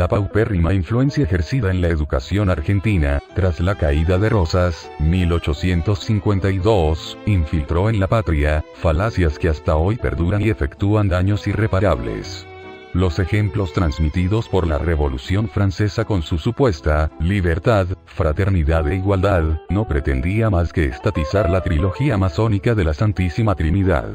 la paupérrima influencia ejercida en la educación argentina, tras la caída de Rosas, 1852, infiltró en la patria, falacias que hasta hoy perduran y efectúan daños irreparables. Los ejemplos transmitidos por la Revolución Francesa con su supuesta libertad, fraternidad e igualdad, no pretendía más que estatizar la trilogía masónica de la Santísima Trinidad.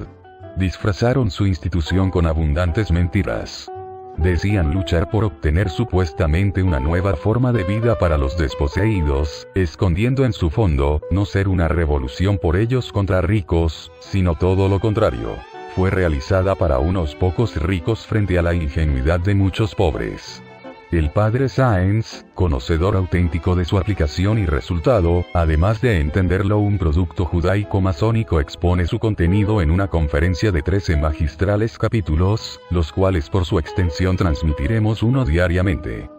Disfrazaron su institución con abundantes mentiras. Decían luchar por obtener supuestamente una nueva forma de vida para los desposeídos, escondiendo en su fondo, no ser una revolución por ellos contra ricos, sino todo lo contrario. Fue realizada para unos pocos ricos frente a la ingenuidad de muchos pobres. El padre Sáenz, conocedor auténtico de su aplicación y resultado, además de entenderlo un producto judaico-masónico, expone su contenido en una conferencia de 13 magistrales capítulos, los cuales por su extensión transmitiremos uno diariamente.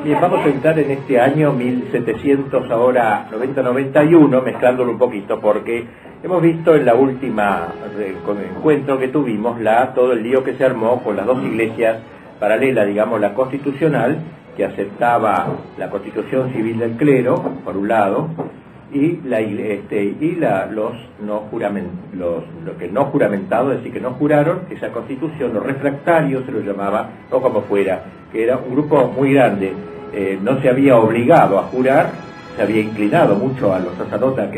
Bien, vamos a entrar en este año 1700, ahora 90-91, mezclándolo un poquito, porque hemos visto en la última encuentro que tuvimos todo el lío que se armó con las dos iglesias paralelas, digamos, la constitucional, que aceptaba la constitución civil del clero, por un lado, y los que no juramentados, es decir, que no juraron esa constitución, los refractarios se los llamaba, o como fuera, que era un grupo muy grande. No se había obligado a jurar, se había inclinado mucho a los sacerdotes a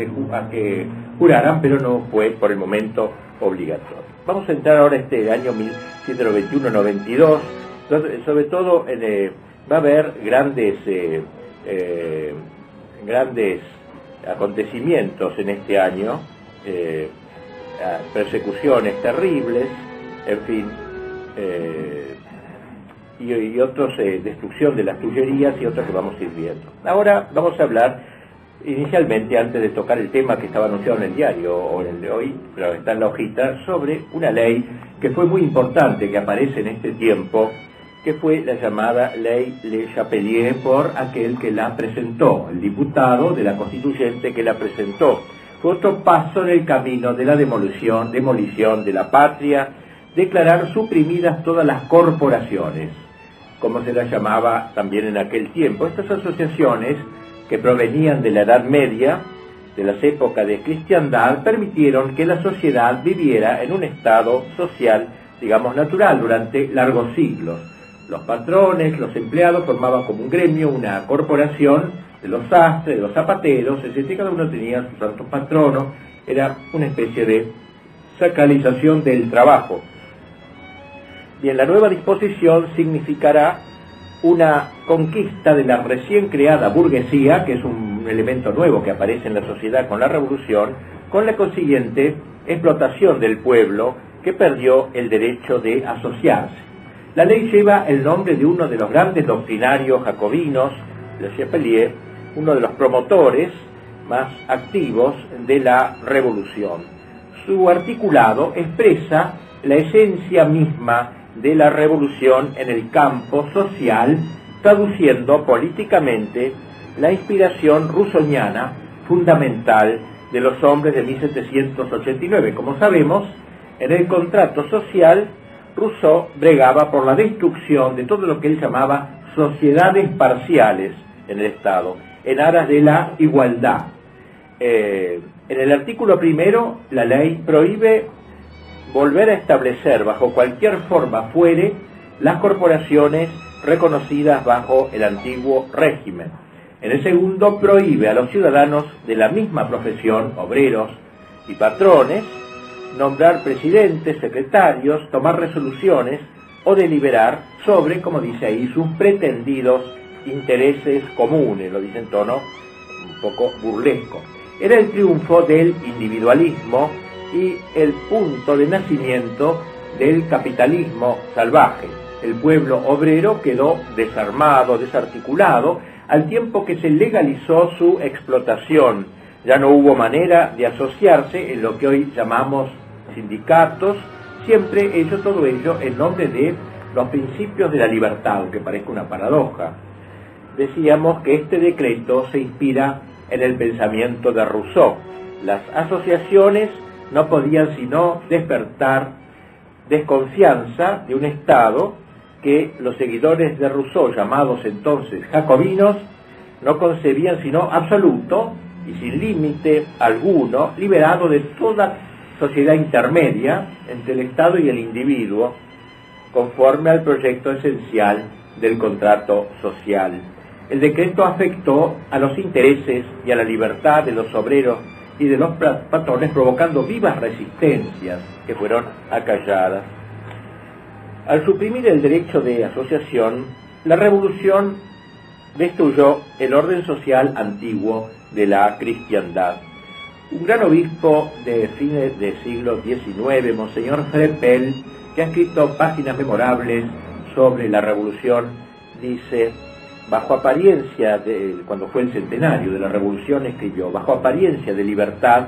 que juraran, pero no fue por el momento obligatorio. Vamos a entrar ahora este año 1791-92, sobre todo va a haber grandes acontecimientos en este año, persecuciones terribles, en fin, y otros, destrucción de las tullerías y otros que vamos a ir viendo. Ahora vamos a hablar inicialmente, antes de tocar el tema que estaba anunciado en el diario o en el de hoy, pero está en la hojita, sobre una ley que fue muy importante, que aparece en este tiempo, que fue la llamada Ley Le Chapelier, por aquel que la presentó, el diputado de la constituyente que la presentó. Fue otro paso en el camino de la demolición de la patria, declarar suprimidas todas las corporaciones, como se las llamaba también en aquel tiempo. Estas asociaciones, que provenían de la Edad Media, de las épocas de cristiandad, permitieron que la sociedad viviera en un estado social, digamos, natural durante largos siglos. Los patrones, los empleados formaban como un gremio, una corporación de los sastres, de los zapateros, es decir, cada uno tenía su santo patrono, era una especie de sacralización del trabajo. Bien, la nueva disposición significará una conquista de la recién creada burguesía, que es un elemento nuevo que aparece en la sociedad con la revolución, con la consiguiente explotación del pueblo, que perdió el derecho de asociarse. La ley lleva el nombre de uno de los grandes doctrinarios jacobinos, Le Chapelier, uno de los promotores más activos de la revolución. Su articulado expresa la esencia misma de la revolución en el campo social, traduciendo políticamente la inspiración rusoniana fundamental de los hombres de 1789. Como sabemos, en el contrato social, Rousseau bregaba por la destrucción de todo lo que él llamaba sociedades parciales en el Estado, en aras de la igualdad. En el artículo primero, la ley prohíbe volver a establecer bajo cualquier forma fuere las corporaciones reconocidas bajo el antiguo régimen. En el segundo, prohíbe a los ciudadanos de la misma profesión, obreros y patrones, nombrar presidentes, secretarios, tomar resoluciones o deliberar sobre, como dice ahí, sus pretendidos intereses comunes, lo dice en tono un poco burlesco. Era el triunfo del individualismo y el punto de nacimiento del capitalismo salvaje. El pueblo obrero quedó desarmado, desarticulado, al tiempo que se legalizó su explotación. Ya no hubo manera de asociarse en lo que hoy llamamos sindicatos, siempre todo ello en nombre de los principios de la libertad, aunque parezca una paradoja. Decíamos que este decreto se inspira en el pensamiento de Rousseau. Las asociaciones no podían sino despertar desconfianza de un Estado que los seguidores de Rousseau, llamados entonces jacobinos, no concebían sino absoluto y sin límite alguno, liberado de toda sociedad intermedia entre el Estado y el individuo, conforme al proyecto esencial del contrato social. El decreto afectó a los intereses y a la libertad de los obreros y de los patrones, provocando vivas resistencias que fueron acalladas. Al suprimir el derecho de asociación, la revolución destruyó el orden social antiguo de la cristiandad. Un gran obispo de fines del siglo XIX, Monseñor Freppel, que ha escrito páginas memorables sobre la revolución, dice: bajo apariencia cuando fue el centenario de la revolución, escribió: bajo apariencia de libertad,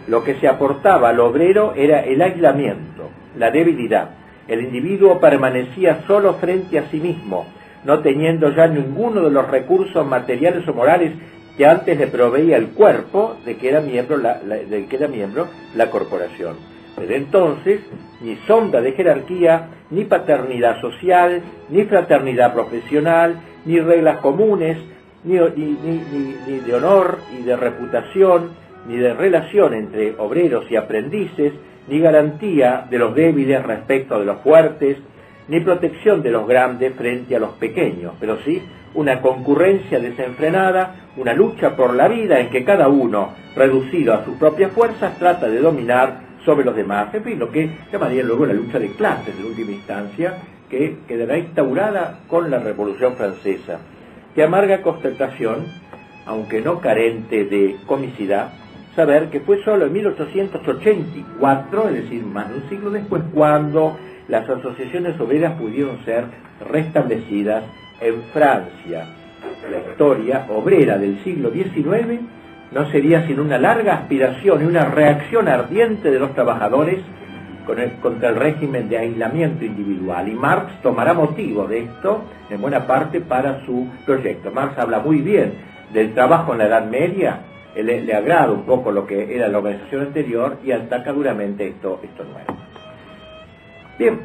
lo que se aportaba al obrero era el aislamiento, la debilidad. El individuo permanecía solo frente a sí mismo, no teniendo ya ninguno de los recursos materiales o morales que antes le proveía el cuerpo de que era miembro la corporación. Desde entonces, ni sombra de jerarquía, ni paternidad social, ni fraternidad profesional, ni reglas comunes, ni de honor y de reputación, ni de relación entre obreros y aprendices, ni garantía de los débiles respecto de los fuertes, ni protección de los grandes frente a los pequeños, pero sí una concurrencia desenfrenada, una lucha por la vida en que cada uno, reducido a sus propias fuerzas, trata de dominar sobre los demás. En fin, lo que llamaría luego la lucha de clases en última instancia, que quedará instaurada con la Revolución Francesa. Que amarga constatación, aunque no carente de comicidad, saber que fue solo en 1884, es decir, más de un siglo después, cuando las asociaciones obreras pudieron ser restablecidas en Francia. La historia obrera del siglo XIX no sería sino una larga aspiración y una reacción ardiente de los trabajadores contra el régimen de aislamiento individual, y Marx tomará motivo de esto en buena parte para su proyecto. Marx habla muy bien del trabajo en la Edad Media, le agrada un poco lo que era la organización anterior y ataca duramente esto nuevo. Bien,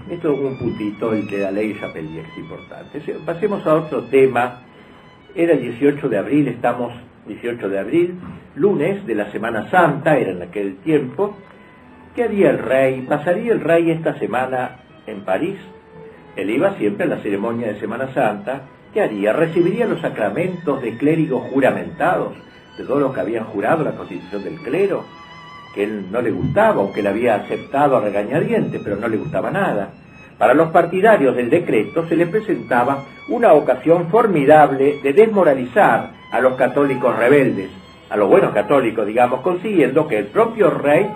esto es un puntito, el de la ley Chapelier, es importante. Pasemos a otro tema. Era el 18 de abril, estamos 18 de abril, lunes de la Semana Santa, era en aquel tiempo. ¿Qué haría el rey? ¿Pasaría el rey esta semana en París? Él iba siempre a la ceremonia de Semana Santa. ¿Qué haría? ¿Recibiría los sacramentos de clérigos juramentados, de todos los que habían jurado la constitución del clero, que él no le gustaba, o que él había aceptado a regañadientes, pero no le gustaba nada? Para los partidarios del decreto se le presentaba una ocasión formidable de desmoralizar a los católicos rebeldes, a los buenos católicos, digamos, consiguiendo que el propio rey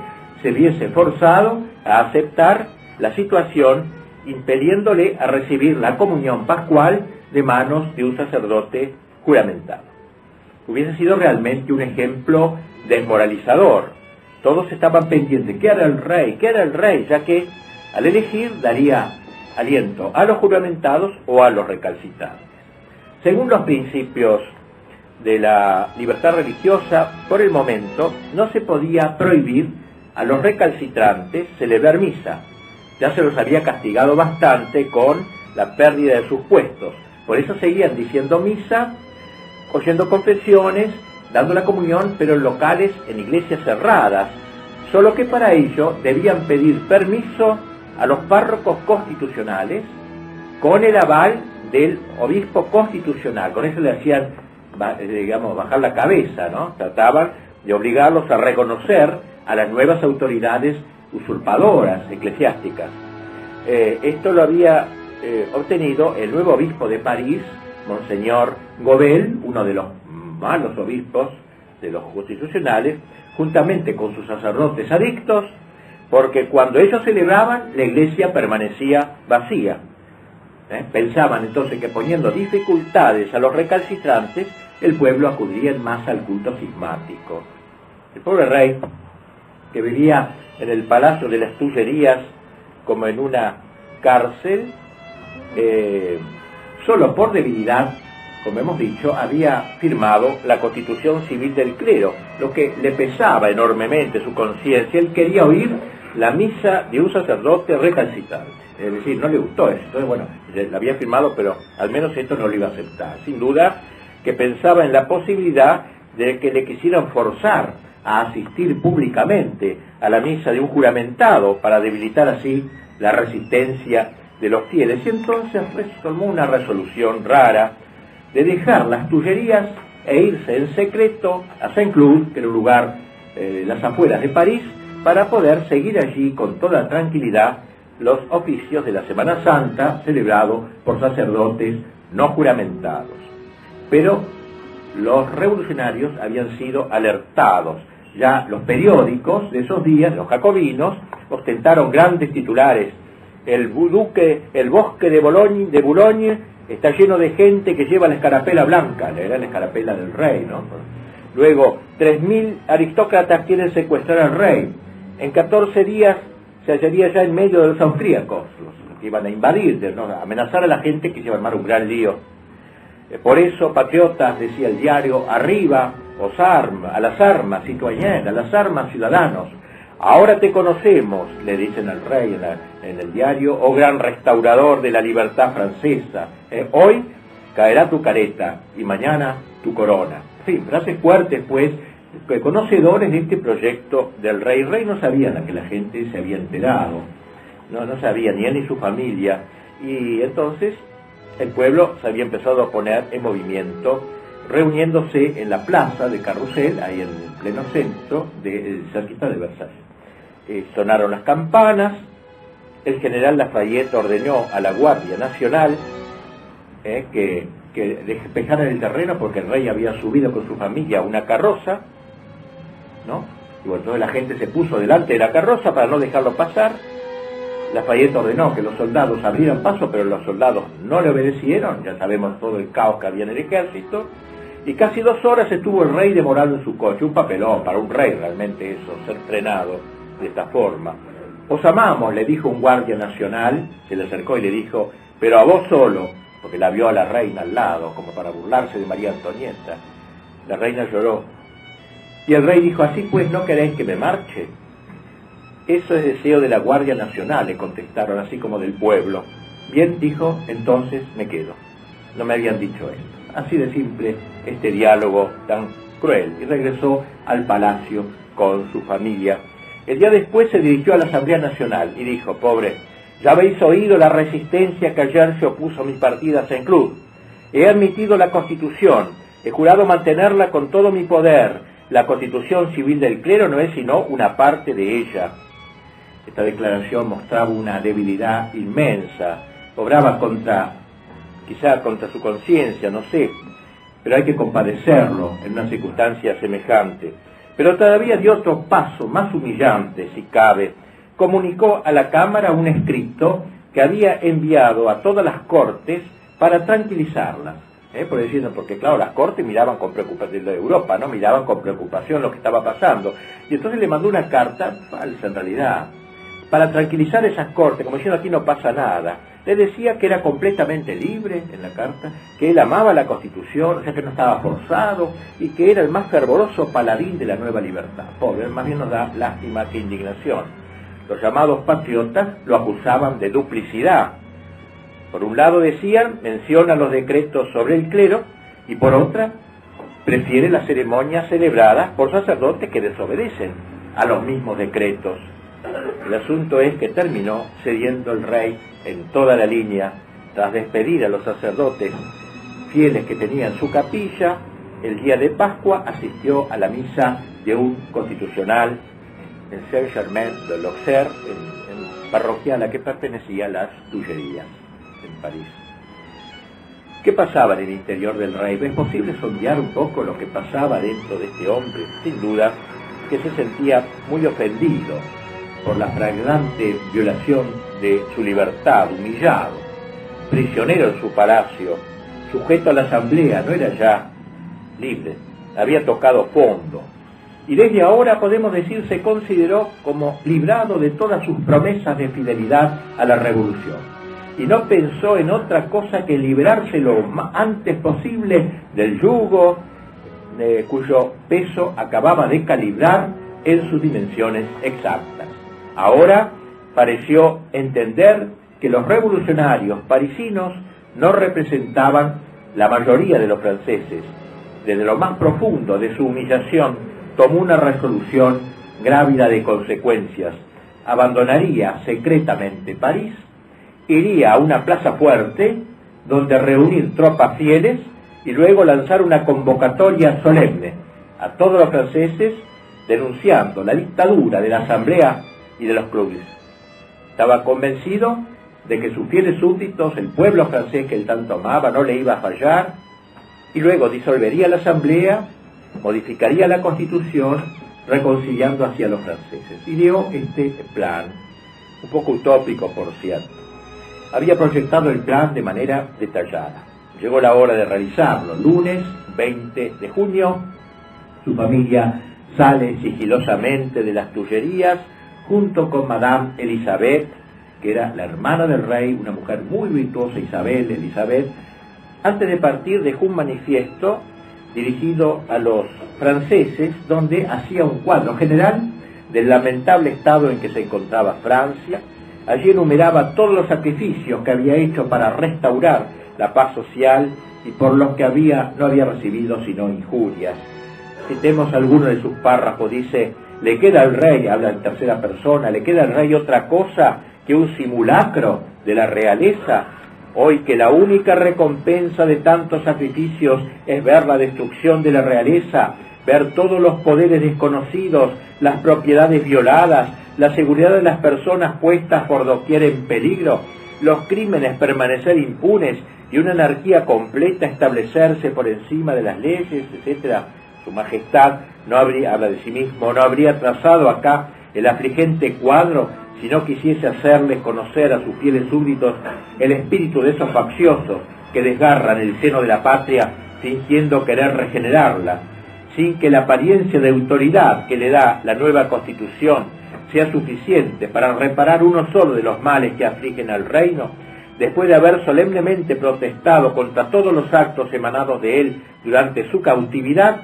se viese forzado a aceptar la situación, impeliéndole a recibir la comunión pascual de manos de un sacerdote juramentado. Hubiese sido realmente un ejemplo desmoralizador. Todos estaban pendientes, ¿qué hará el rey? ¿Qué hará el rey? Ya que al elegir daría aliento a los juramentados o a los recalcitrantes. Según los principios de la libertad religiosa, por el momento no se podía prohibir a los recalcitrantes celebrar misa. Ya se los había castigado bastante con la pérdida de sus puestos. Por eso seguían diciendo misa, oyendo confesiones, dando la comunión, pero en locales, en iglesias cerradas. Solo que para ello debían pedir permiso a los párrocos constitucionales con el aval del obispo constitucional. Con eso le hacían, digamos, bajar la cabeza, ¿no? Trataban de obligarlos a reconocer a las nuevas autoridades usurpadoras eclesiásticas. Esto lo había obtenido el nuevo obispo de París, Monseñor Gobel, uno de los malos obispos de los constitucionales, juntamente con sus sacerdotes adictos, porque cuando ellos celebraban, la iglesia permanecía vacía. Pensaban entonces que poniendo dificultades a los recalcitrantes, el pueblo acudiría en masa al culto cismático. El pobre rey, que vivía en el Palacio de las Tullerías como en una cárcel, solo por debilidad, como hemos dicho, había firmado la Constitución Civil del Clero, lo que le pesaba enormemente su conciencia. Él quería oír la misa de un sacerdote recalcitrante, es decir, no le gustó eso. Entonces, bueno, la había firmado, pero al menos esto no lo iba a aceptar. Sin duda que pensaba en la posibilidad de que le quisieran forzar a asistir públicamente a la misa de un juramentado para debilitar así la resistencia de los fieles. Y entonces tomó una resolución rara de dejar las Tullerías e irse en secreto a Saint-Cloud, que era un lugar en las afueras de París, para poder seguir allí con toda tranquilidad los oficios de la Semana Santa celebrados por sacerdotes no juramentados. Pero los revolucionarios habían sido alertados. Ya los periódicos de esos días, los jacobinos, ostentaron grandes titulares. El bosque de Boulogne está lleno de gente que lleva la escarapela blanca, era la escarapela del rey, ¿no? Luego, 3.000 aristócratas quieren secuestrar al rey. En 14 días se hallaría ya en medio de los austríacos, los que iban a invadir, ¿no? A amenazar a la gente que iba a armar un gran lío. Por eso, patriotas, decía el diario, arriba, a las armas, citoyens, a las armas, ciudadanos. Ahora te conocemos, le dicen al rey en el diario, oh gran restaurador de la libertad francesa. Hoy caerá tu careta y mañana tu corona. En fin, frases fuertes, pues, conocedores de este proyecto del rey. El rey no sabía que la gente se había enterado, no sabía ni él ni su familia, y entonces el pueblo se había empezado a poner en movimiento, reuniéndose en la plaza de Carrousel, ahí en el pleno centro, cerquita de Versalles. Sonaron las campanas, el general Lafayette ordenó a la Guardia Nacional que despejaran el terreno porque el rey había subido con su familia a una carroza, ¿no? Y bueno, entonces la gente se puso delante de la carroza para no dejarlo pasar. Lafayette ordenó que los soldados abrieran paso, pero los soldados no le obedecieron, ya sabemos todo el caos que había en el ejército, y casi 2 horas estuvo el rey demorado en su coche, un papelón para un rey realmente eso, ser frenado de esta forma. Os amamos, le dijo un guardia nacional, se le acercó y le dijo, pero a vos solo, porque la vio a la reina al lado, como para burlarse de María Antonieta. La reina lloró, y el rey dijo, así pues no queréis que me marche. Eso es deseo de la Guardia Nacional, le contestaron, así como del pueblo. Bien, dijo, entonces me quedo. No me habían dicho esto. Así de simple este diálogo tan cruel. Y regresó al palacio con su familia. El día después se dirigió a la Asamblea Nacional y dijo, pobre, ya habéis oído la resistencia que ayer se opuso a mi partida a Saint-Cloud. He admitido la Constitución, he jurado mantenerla con todo mi poder. La Constitución Civil del Clero no es sino una parte de ella. Esta declaración mostraba una debilidad inmensa, obraba quizá contra su conciencia, no sé, pero hay que compadecerlo en una circunstancia semejante. Pero todavía dio otro paso más humillante, si cabe. Comunicó a la Cámara un escrito que había enviado a todas las cortes para tranquilizarlas. Porque claro, las cortes miraban con preocupación de Europa, ¿no? Miraban con preocupación lo que estaba pasando. Y entonces le mandó una carta, falsa en realidad, para tranquilizar esas cortes, como diciendo aquí no pasa nada. Le decía que era completamente libre en la carta, que él amaba la Constitución, o sea que no estaba forzado, y que era el más fervoroso paladín de la nueva libertad. Pobre, más bien nos da lástima que indignación. Los llamados patriotas lo acusaban de duplicidad. Por un lado decían, menciona los decretos sobre el clero, y por otra, prefiere las ceremonias celebradas por sacerdotes que desobedecen a los mismos decretos. El asunto es que terminó cediendo el rey en toda la línea, tras despedir a los sacerdotes fieles que tenía en su capilla. El día de Pascua asistió a la misa de un constitucional en Saint-Germain-de-l'Auxerre, parroquial a que pertenecía las Tullerías en París. ¿Qué pasaba en el interior del rey? ¿Es posible sondear un poco lo que pasaba dentro de este hombre? Sin duda que se sentía muy ofendido por la flagrante violación de su libertad, humillado, prisionero en su palacio, sujeto a la asamblea, no era ya libre, había tocado fondo. Y desde ahora podemos decir se consideró como librado de todas sus promesas de fidelidad a la revolución. Y no pensó en otra cosa que librarse lo antes posible del yugo cuyo peso acababa de calibrar en sus dimensiones exactas. Ahora pareció entender que los revolucionarios parisinos no representaban la mayoría de los franceses. Desde lo más profundo de su humillación tomó una resolución grávida de consecuencias. Abandonaría secretamente París, iría a una plaza fuerte donde reunir tropas fieles y luego lanzar una convocatoria solemne a todos los franceses denunciando la dictadura de la asamblea y de los clubes. Estaba convencido de que sus fieles súbditos, el pueblo francés que él tanto amaba, no le iba a fallar, y luego disolvería la asamblea, modificaría la constitución, reconciliando hacia los franceses. Ideó este plan, un poco utópico por cierto. Había proyectado el plan de manera detallada. Llegó la hora de realizarlo. Lunes 20 de junio, su familia sale sigilosamente de las Tullerías junto con Madame Elisabeth, que era la hermana del rey, una mujer muy virtuosa, Elizabeth. Antes de partir dejó un manifiesto dirigido a los franceses donde hacía un cuadro general del lamentable estado en que se encontraba Francia. Allí enumeraba todos los sacrificios que había hecho para restaurar la paz social y por los que no había recibido sino injurias. Citemos algunos de sus párrafos. Dice: le queda al rey, habla en tercera persona, le queda al rey otra cosa que un simulacro de la realeza, hoy que la única recompensa de tantos sacrificios es ver la destrucción de la realeza, ver todos los poderes desconocidos, las propiedades violadas, la seguridad de las personas puestas por doquier en peligro, los crímenes permanecer impunes y una anarquía completa establecerse por encima de las leyes, etc. Su Majestad no habría, habla de sí mismo, no habría trazado acá el afligente cuadro si no quisiese hacerles conocer a sus fieles súbditos el espíritu de esos facciosos que desgarran el seno de la patria fingiendo querer regenerarla, sin que la apariencia de autoridad que le da la nueva Constitución sea suficiente para reparar uno solo de los males que afligen al reino. Después de haber solemnemente protestado contra todos los actos emanados de él durante su cautividad,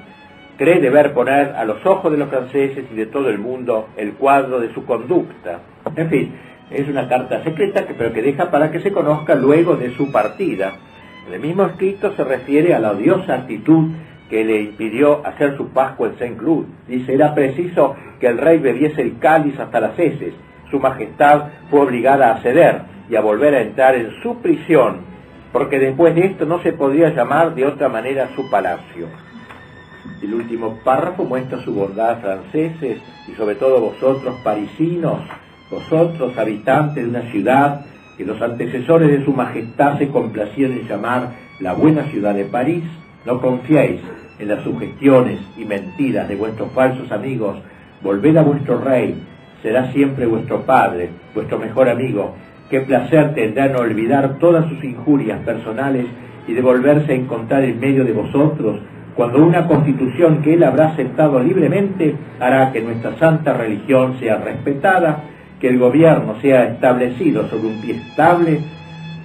cree deber poner a los ojos de los franceses y de todo el mundo el cuadro de su conducta. En fin, es una carta secreta pero que deja para que se conozca luego de su partida. En el mismo escrito se refiere a la odiosa actitud que le impidió hacer su Pascua en Saint-Cloud. Dice: era preciso que el rey bebiese el cáliz hasta las heces. Su Majestad fue obligada a ceder y a volver a entrar en su prisión, porque después de esto no se podría llamar de otra manera su palacio. El último párrafo muestra su bondad, franceses, y sobre todo vosotros, parisinos, vosotros, habitantes de una ciudad que los antecesores de su Majestad se complacían en llamar la buena ciudad de París. No confiéis en las sugestiones y mentiras de vuestros falsos amigos. Volved a vuestro rey, será siempre vuestro padre, vuestro mejor amigo. Qué placer tendrá en olvidar todas sus injurias personales y de volverse a encontrar en medio de vosotros, cuando una constitución que él habrá aceptado libremente hará que nuestra santa religión sea respetada, que el gobierno sea establecido sobre un pie estable,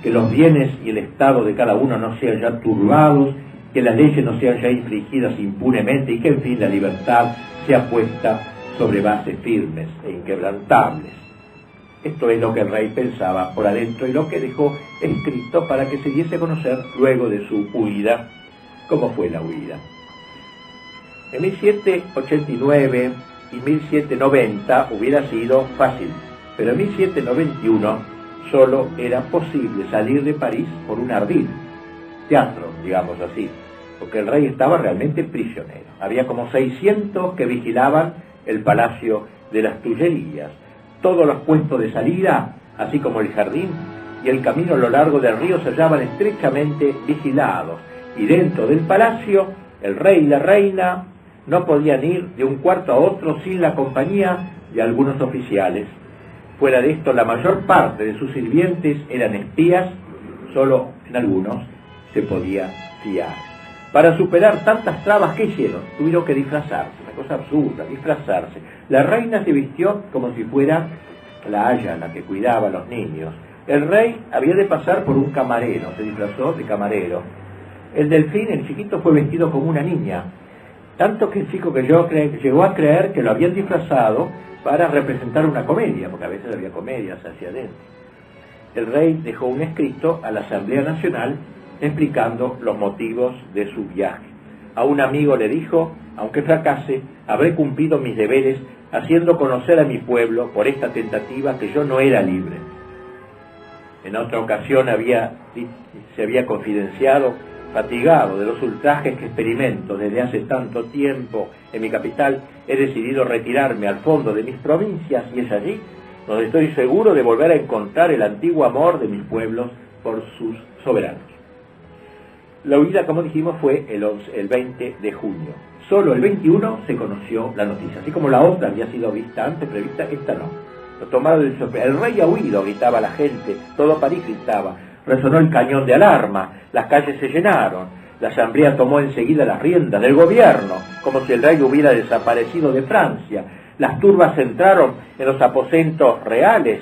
que los bienes y el estado de cada uno no sean ya turbados, que las leyes no sean ya infligidas impunemente y que en fin la libertad sea puesta sobre bases firmes e inquebrantables. Esto es lo que el rey pensaba por adentro y lo que dejó escrito para que se diese a conocer luego de su huida. ¿Cómo fue la huida? En 1789 y 1790 hubiera sido fácil, pero en 1791 solo era posible salir de París por un ardid, teatro, digamos así, porque el rey estaba realmente prisionero. Había como 600 que vigilaban el palacio de las Tullerías. Todos los puestos de salida, así como el jardín y el camino a lo largo del río, se hallaban estrechamente vigilados, y dentro del palacio el rey y la reina no podían ir de un cuarto a otro sin la compañía de algunos oficiales. Fuera de esto, la mayor parte de sus sirvientes eran espías, solo en algunos se podía fiar. Para superar tantas trabas, ¿qué hicieron? Tuvieron que disfrazarse, una cosa absurda, disfrazarse. La reina se vistió como si fuera la Aya, la que cuidaba a los niños. El rey había de pasar por un camarero, se disfrazó de camarero. El delfín, el chiquito, fue vestido como una niña, tanto que el chico llegó a creer que lo habían disfrazado para representar una comedia, porque a veces había comedias hacia adentro. El rey dejó un escrito a la Asamblea Nacional explicando los motivos de su viaje. A un amigo le dijo: aunque fracase, habré cumplido mis deberes haciendo conocer a mi pueblo por esta tentativa que yo no era libre. En otra ocasión se había confidenciado: fatigado de los ultrajes que experimento desde hace tanto tiempo en mi capital, he decidido retirarme al fondo de mis provincias, y es allí donde estoy seguro de volver a encontrar el antiguo amor de mis pueblos por sus soberanos. La huida, como dijimos, fue el 20 de junio. Solo el 21 se conoció la noticia. Así como la otra había sido vista antes, prevista, esta no. Lo tomaron de sorpresa. El rey ha huido, gritaba la gente. Todo París gritaba. Resonó el cañón de alarma. Las calles se llenaron. La asamblea tomó enseguida las riendas del gobierno, como si el rey hubiera desaparecido de Francia. Las turbas entraron en los aposentos reales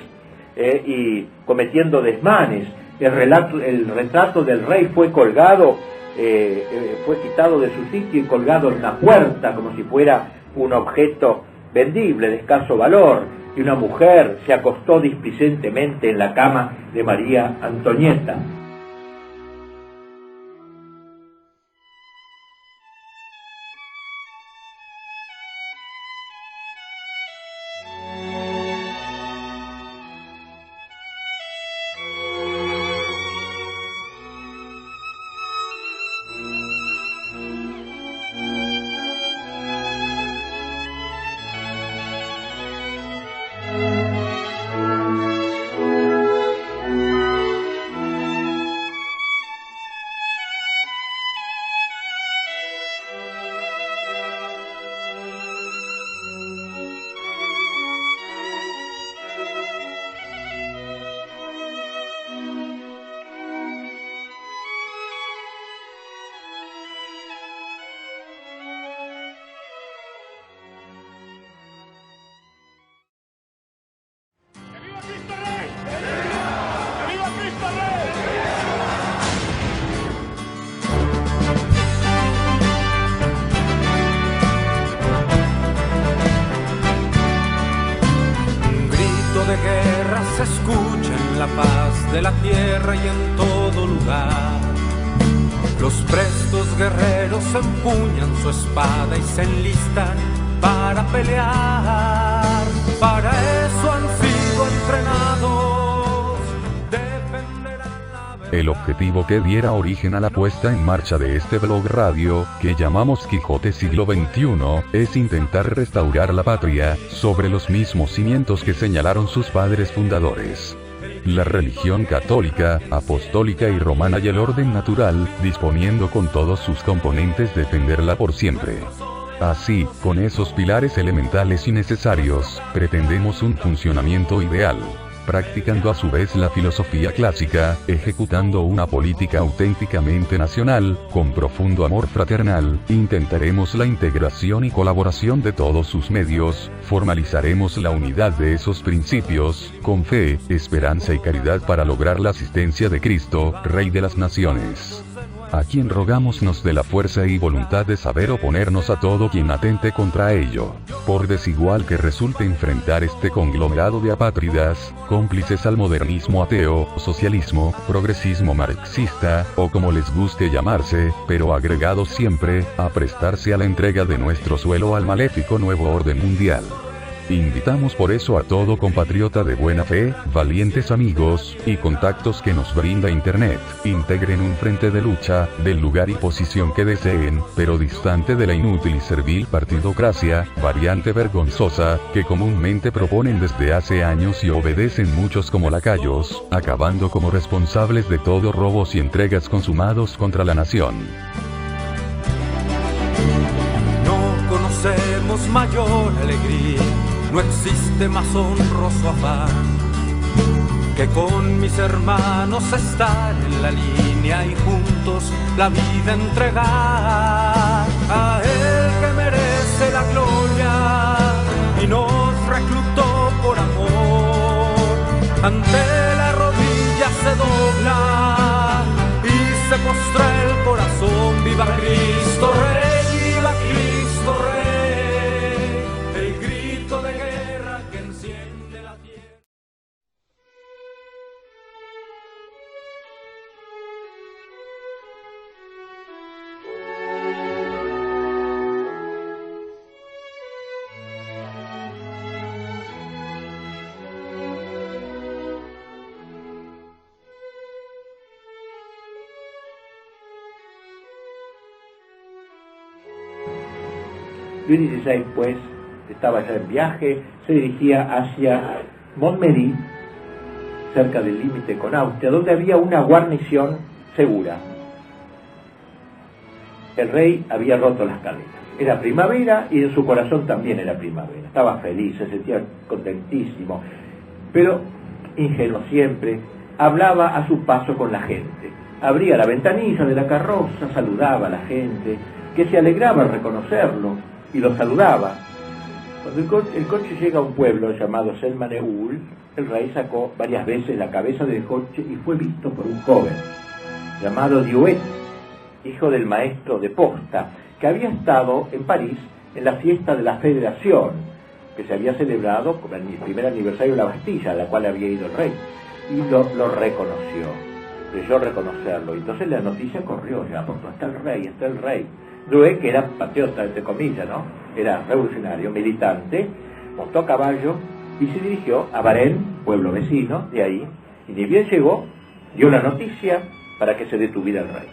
y cometiendo desmanes. El retrato del rey fue colgado, fue quitado de su sitio y colgado en una puerta como si fuera un objeto vendible de escaso valor, y una mujer se acostó displicentemente en la cama de María Antonieta. Se escucha en la paz de la tierra y en todo lugar. Los prestos guerreros empuñan su espada y se enlistan para pelear. Para eso han sido entrenados, defenderán la verdad. El objetivo que diera origen a la puesta en marcha de este blog radio, que llamamos Quijote Siglo XXI, es intentar restaurar la patria, sobre los mismos cimientos que señalaron sus padres fundadores. La religión católica, apostólica y romana y el orden natural, disponiendo con todos sus componentes defenderla por siempre. Así, con esos pilares elementales y necesarios, pretendemos un funcionamiento ideal. Practicando a su vez la filosofía clásica, ejecutando una política auténticamente nacional, con profundo amor fraternal, intentaremos la integración y colaboración de todos sus medios, formalizaremos la unidad de esos principios, con fe, esperanza y caridad para lograr la asistencia de Cristo, Rey de las Naciones. A quien rogamos nos dé la fuerza y voluntad de saber oponernos a todo quien atente contra ello, por desigual que resulte enfrentar este conglomerado de apátridas, cómplices al modernismo ateo, socialismo, progresismo marxista, o como les guste llamarse, pero agregados siempre, a prestarse a la entrega de nuestro suelo al maléfico nuevo orden mundial. Invitamos por eso a todo compatriota de buena fe, valientes amigos, y contactos que nos brinda Internet, integren un frente de lucha, del lugar y posición que deseen, pero distante de la inútil y servil partidocracia, variante vergonzosa, que comúnmente proponen desde hace años y obedecen muchos como lacayos, acabando como responsables de todo robos y entregas consumados contra la nación. No conocemos mayor alegría, no existe más honroso afán que con mis hermanos estar en la línea y juntos la vida entregar a él que merece la gloria y nos reclutó por amor. Ante la rodilla se dobla y se postra el corazón. Viva Cristo Rey, viva Cristo Rey. Luis XVI, pues, estaba ya en viaje, se dirigía hacia Montmédy, cerca del límite con Austria, donde había una guarnición segura. El rey había roto las cadenas. Era primavera y en su corazón también era primavera. Estaba feliz, se sentía contentísimo, pero ingenuo siempre, hablaba a su paso con la gente. Abría la ventanilla de la carroza, saludaba a la gente, que se alegraba al reconocerlo, y lo saludaba. Cuando el coche llega a un pueblo llamado Selmaneul, el rey sacó varias veces la cabeza del coche y fue visto por un joven llamado Drouet, hijo del maestro de posta, que había estado en París en la fiesta de la Federación, que se había celebrado como el primer aniversario de la Bastilla, a la cual había ido el rey, y lo reconoció, creyó reconocerlo. Entonces la noticia corrió, ya, porque está el rey. Drouet, que era patriota, entre comillas, ¿no? Era revolucionario, militante, montó a caballo y se dirigió a Varennes, pueblo vecino de ahí, y ni bien llegó, dio la noticia para que se detuviera el rey.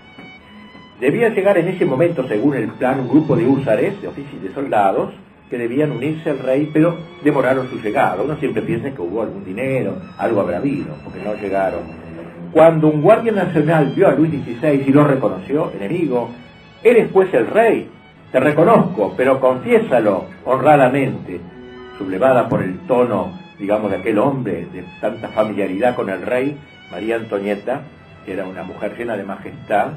Debía llegar en ese momento, según el plan, un grupo de húsares, de oficiales, de soldados, que debían unirse al rey, pero demoraron su llegada. Uno siempre piensa que hubo algún dinero, algo habrá habido, porque no llegaron. Cuando un guardia nacional vio a Luis XVI y lo reconoció, enemigo, eres pues el rey, te reconozco, pero confiésalo honradamente. Sublevada por el tono, digamos, de aquel hombre de tanta familiaridad con el rey, María Antonieta, que era una mujer llena de majestad,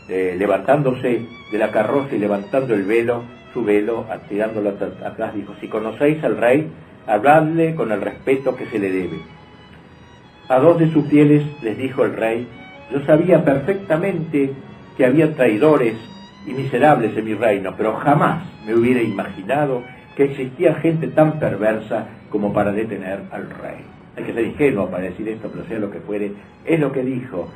levantándose de la carroza y levantando el velo, su velo, tirándolo atrás, dijo: si conocéis al rey, habladle con el respeto que se le debe. A dos de sus fieles les dijo el rey: yo sabía perfectamente que había traidores y miserables en mi reino, pero jamás me hubiera imaginado que existía gente tan perversa como para detener al rey. Hay que ser ingenuo para decir esto, pero sea lo que fuere, es lo que dijo.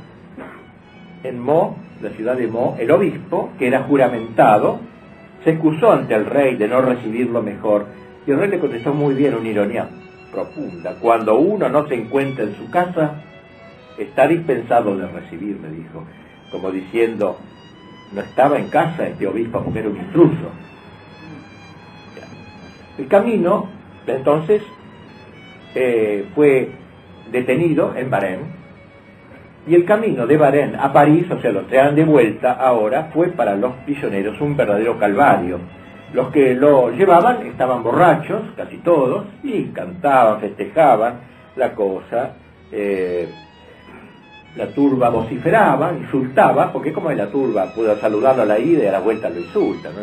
En Meaux, la ciudad de Meaux, el obispo, que era juramentado, se excusó ante el rey de no recibirlo mejor, y el rey le contestó muy bien, una ironía profunda: cuando uno no se encuentra en su casa, está dispensado de recibirme, dijo, como diciendo, no estaba en casa este obispo porque era un intruso. El camino, entonces, fue detenido en Varennes, y el camino de Varennes a París, o sea, los traían de vuelta ahora, fue para los prisioneros un verdadero calvario. Los que lo llevaban estaban borrachos, casi todos, y cantaban, festejaban la cosa. La turba vociferaba, insultaba, porque como la turba pudo saludarlo a la ida y a la vuelta lo insulta, ¿no?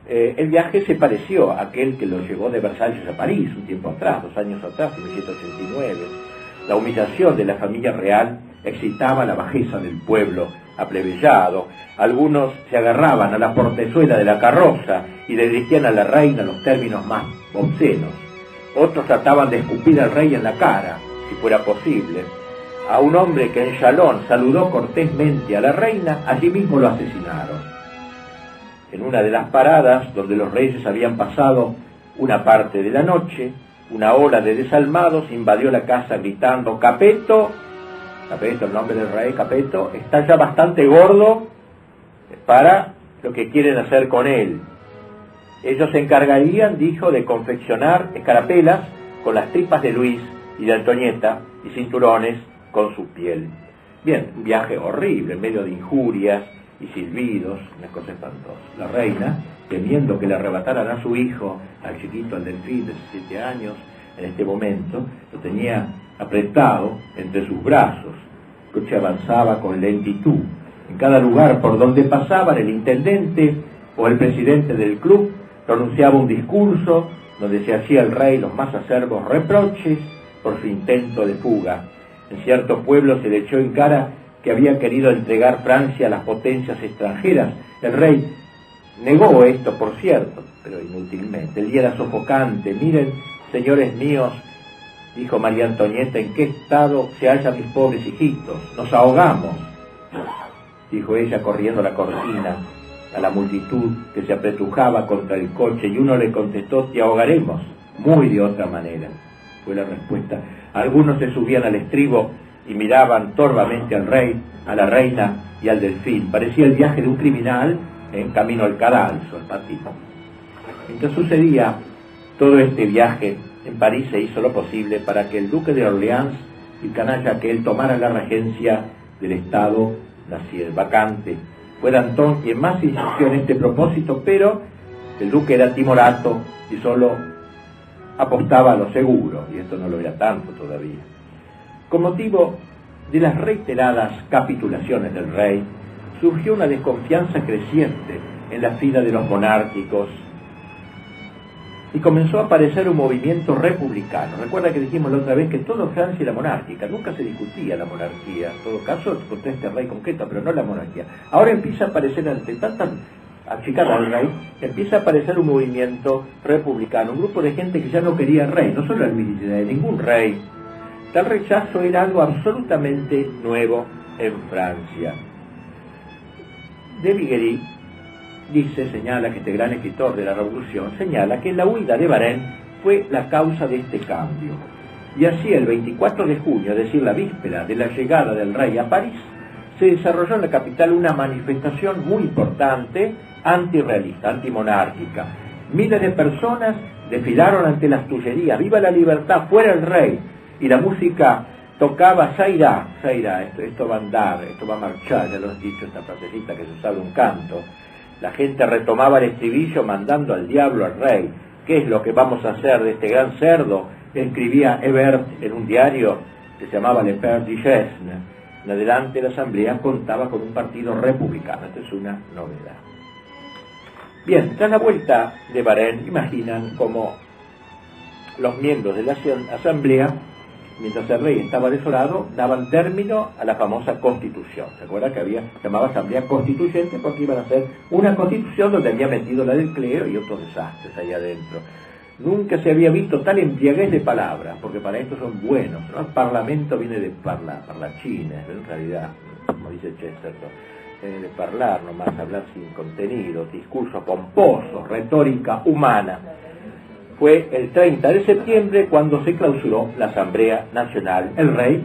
El viaje se pareció a aquel que lo llevó de Versalles a París un tiempo atrás, 2 años atrás, en 1789. La humillación de la familia real excitaba la bajeza del pueblo aplebeyado. Algunos se agarraban a la portezuela de la carroza y le dirigían a la reina los términos más obscenos. Otros trataban de escupir al rey en la cara, si fuera posible. A un hombre que en Chalon saludó cortésmente a la reina, allí mismo lo asesinaron. En una de las paradas donde los reyes habían pasado una parte de la noche, una hora de desalmados invadió la casa gritando: Capeto, el nombre del rey, Capeto, está ya bastante gordo para lo que quieren hacer con él. Ellos se encargarían, dijo, de confeccionar escarapelas con las tripas de Luis y de Antonieta y cinturones con su piel. Bien, un viaje horrible, en medio de injurias y silbidos, una cosa espantosa. La reina, temiendo que le arrebataran a su hijo, al chiquito, al Delfín de 7 años, en este momento, lo tenía apretado entre sus brazos. El coche avanzaba con lentitud. En cada lugar por donde pasaban, el intendente o el presidente del club pronunciaba un discurso donde se hacía al rey los más acerbos reproches por su intento de fuga. En cierto pueblo se le echó en cara que había querido entregar Francia a las potencias extranjeras. El rey negó esto, por cierto, pero inútilmente. El día era sofocante. Miren, señores míos, dijo María Antonieta, en qué estado se hallan mis pobres hijitos. Nos ahogamos, dijo ella corriendo la cortina a la multitud que se apretujaba contra el coche, y uno le contestó: te ahogaremos, muy de otra manera, fue la respuesta. Algunos se subían al estribo y miraban torvamente al rey, a la reina y al Delfín. Parecía el viaje de un criminal en camino al cadalso, al patito. Mientras sucedía todo este viaje, en París se hizo lo posible para que el duque de Orleans, el canalla que él tomara la regencia del estado vacante. Fue Danton quien más insistió en este propósito, pero el duque era timorato y solo apostaba a lo seguro, y esto no lo era tanto todavía. Con motivo de las reiteradas capitulaciones del rey, surgió una desconfianza creciente en la fila de los monárquicos y comenzó a aparecer un movimiento republicano. Recuerda que dijimos la otra vez que toda Francia era monárquica, nunca se discutía la monarquía, en todo caso contra este rey concreto, pero no la monarquía. Ahora empieza a aparecer, ante tanta achicada al rey, empieza a aparecer un movimiento republicano, un grupo de gente que ya no quería rey, no solo el ningún rey. Tal rechazo era algo absolutamente nuevo en Francia. De Viguerie señala que este gran escritor de la Revolución señala que la huida de Varenne fue la causa de este cambio. Y así el 24 de junio, es decir, la víspera de la llegada del rey a París, se desarrolló en la capital una manifestación muy importante, antirrealista, antimonárquica. Miles de personas desfilaron ante las Tullerías: ¡viva la libertad, fuera el rey! Y la música tocaba Zaira, esto va a andar, esto va a marchar, ya lo has dicho, esta frasecita que se usaba en un canto. La gente retomaba el estribillo mandando al diablo al rey. ¿Qué es lo que vamos a hacer de este gran cerdo? Escribía Hebert en un diario que se llamaba Le Père Duchesne. En adelante la asamblea contaba con un partido republicano. Esta es una novedad. Bien, tras la vuelta de Varenne, imaginan cómo los miembros de la asamblea, mientras el rey estaba desolado, daban término a la famosa Constitución. ¿Se acuerda que se llamaba Asamblea Constituyente porque iban a hacer una Constitución donde había metido la del clero y otros desastres ahí adentro? Nunca se había visto tal embriaguez de palabras, porque para esto son buenos, ¿no? El parlamento viene de parlachines, en realidad, como dice Chesterton, viene de hablar nomás, hablar sin contenido, discursos pomposos, retórica humana. Fue el 30 de septiembre cuando se clausuró la Asamblea Nacional. El rey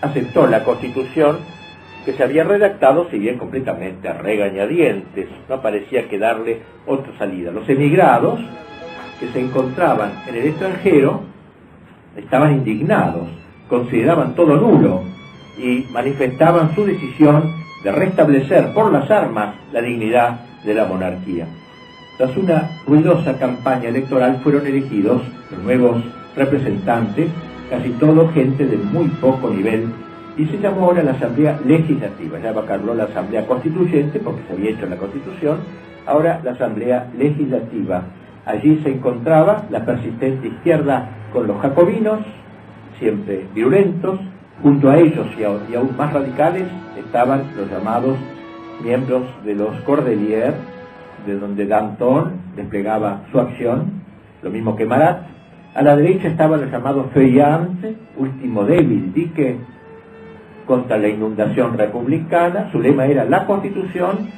aceptó la Constitución que se había redactado, si bien completamente a regañadientes. No parecía que darle otra salida. Los emigrados que se encontraban en el extranjero estaban indignados, consideraban todo nulo y manifestaban su decisión de restablecer por las armas la dignidad de la monarquía. Tras una ruidosa campaña electoral fueron elegidos los nuevos representantes, casi todo gente de muy poco nivel, y se llamó ahora la Asamblea Legislativa. Ya cambió la Asamblea Constituyente porque se había hecho la Constitución, ahora la Asamblea Legislativa. Allí se encontraba la persistente izquierda con los jacobinos, siempre virulentos. Junto a ellos y aún más radicales estaban los llamados miembros de los Cordeliers, de donde Danton desplegaba su acción, lo mismo que Marat. A la derecha estaban los llamados Feuillants, último débil dique contra la inundación republicana. Su lema era la Constitución,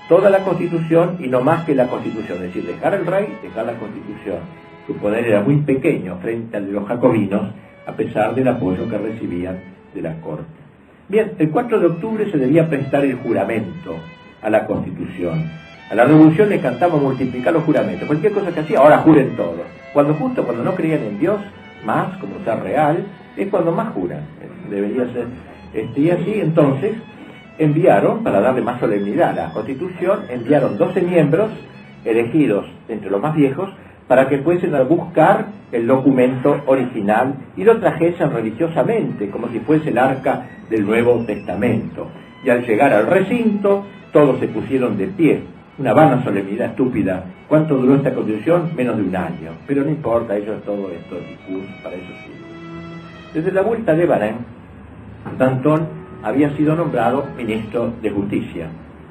toda la Constitución y no más que la Constitución, es decir, dejar el rey, dejar la Constitución. Su poder era muy pequeño frente al de los jacobinos, a pesar del apoyo que recibían de la corte. Bien, el 4 de octubre se debía prestar el juramento a la Constitución. A la Revolución le cantaba multiplicar los juramentos. Cualquier cosa que hacía, ahora juren todos. Cuando no creían en Dios, más, como ser real, es cuando más juran. Debería ser. Y así, entonces, enviaron, para darle más solemnidad a la Constitución, enviaron 12 miembros, elegidos entre los más viejos, para que fuesen a buscar el documento original y lo trajesen religiosamente, como si fuese el arca del Nuevo Testamento. Y al llegar al recinto, todos se pusieron de pie. Una vana solemnidad estúpida. ¿Cuánto duró esta Constitución? Menos de un año. Pero no importa, ellos todo esto discurso, para eso sí. Desde la vuelta de Varén, Danton había sido nombrado ministro de Justicia.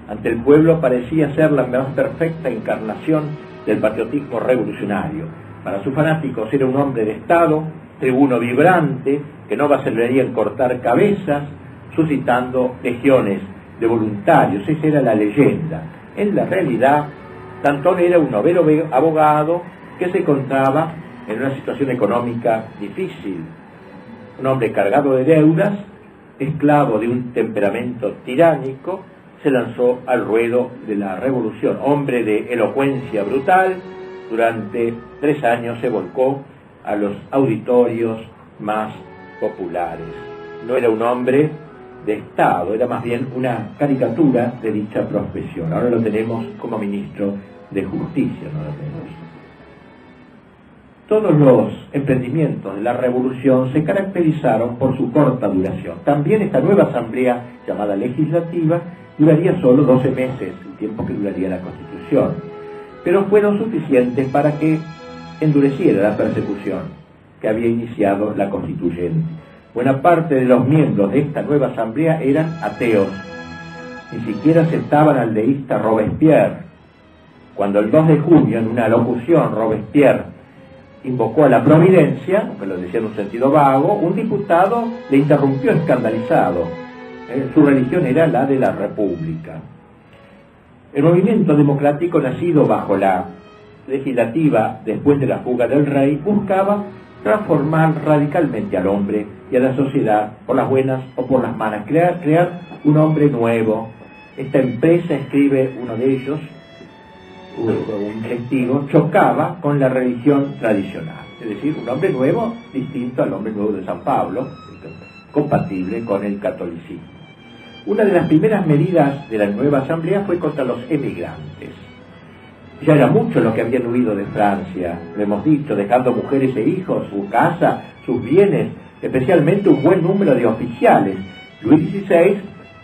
Ante el pueblo parecía ser la más perfecta encarnación del patriotismo revolucionario. Para sus fanáticos era un hombre de Estado, tribuno vibrante, que no vacilaría en cortar cabezas, suscitando legiones de voluntarios. Esa era la leyenda. En la realidad, Danton era un novelo abogado que se encontraba en una situación económica difícil. Un hombre cargado de deudas, esclavo de un temperamento tiránico, se lanzó al ruedo de la revolución. Hombre de elocuencia brutal, durante 3 años se volcó a los auditorios más populares. No era un hombre de Estado, era más bien una caricatura de dicha profesión. Ahora lo tenemos como ministro de Justicia, no lo tenemos. Todos los emprendimientos de la revolución se caracterizaron por su corta duración. También esta nueva asamblea, llamada legislativa, duraría solo 12 meses, el tiempo que duraría la Constitución, pero fueron suficientes para que endureciera la persecución que había iniciado la Constituyente. Buena parte de los miembros de esta nueva asamblea eran ateos, ni siquiera aceptaban al deísta Robespierre. Cuando el 2 de junio, en una locución, Robespierre invocó a la providencia, aunque lo decía en un sentido vago, un diputado le interrumpió escandalizado. Su religión era la de la República. El movimiento democrático, nacido bajo la legislativa después de la fuga del rey, buscaba transformar radicalmente al hombre y a la sociedad, por las buenas o por las malas, crear un hombre nuevo. Esta empresa, escribe uno de ellos, un testigo, chocaba con la religión tradicional, es decir, un hombre nuevo distinto al hombre nuevo de San Pablo, compatible con el catolicismo. Una de las primeras medidas de la nueva asamblea fue contra los emigrantes. Ya era mucho lo que habían huido de Francia, lo hemos dicho, dejando mujeres e hijos, su casa, sus bienes, especialmente un buen número de oficiales. Luis XVI